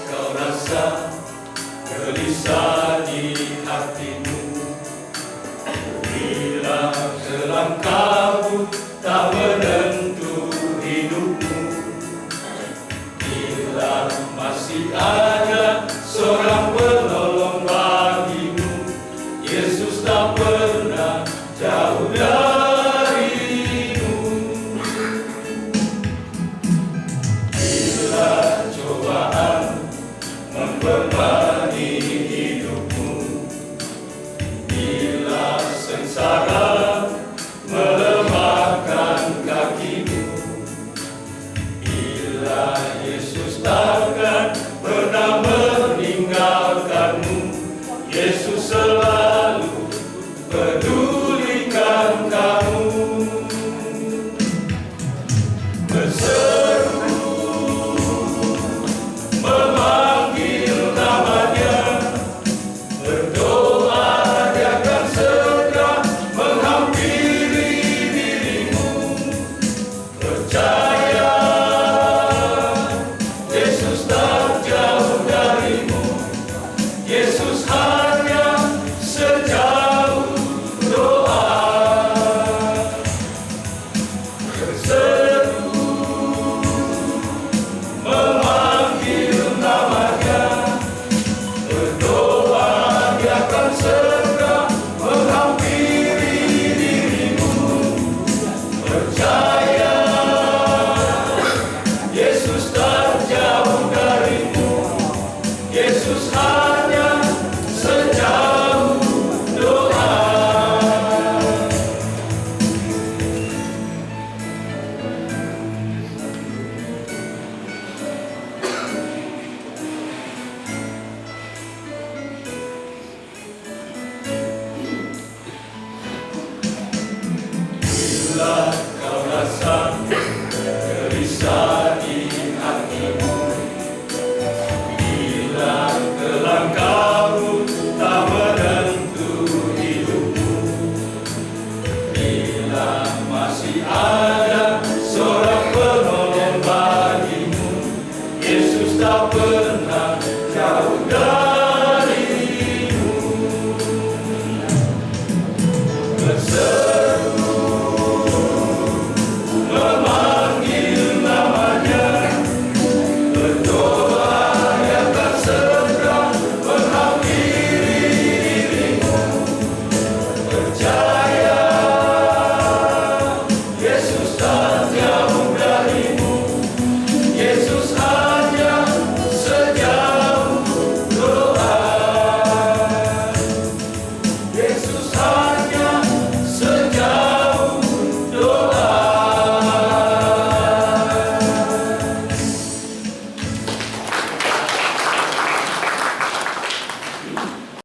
kau rasa gelisah di hatimu, bila kelam kabut tak menentu hidupmu, bila masih ada seorang penolong bagimu, Yesus tak pernah jauh darimu. Bila cobaan membebani hidupmu, bila sengsara melemahkan kakimu, bila Yesus takkan pernah meninggalkanmu, Yesus selalu pedulikan kamu. Berseru memanggil namanya, berdoa Dia akan segera menghampiri dirimu. Percaya Yesus tak jauh darimu, Yesus hanya sejauh doa. Berseru memanggil namanya, berdoa Dia akan segera menghampiri dirimu. Percaya Yesus tak jauh darimu, Yesus hanya sejauh doa. Bila kau rasa gelisah di hatimu, bila kelam kabut tak menentu hidupmu, bila masih ada seorang penolong bagimu, Yesus tak pernah jauh dari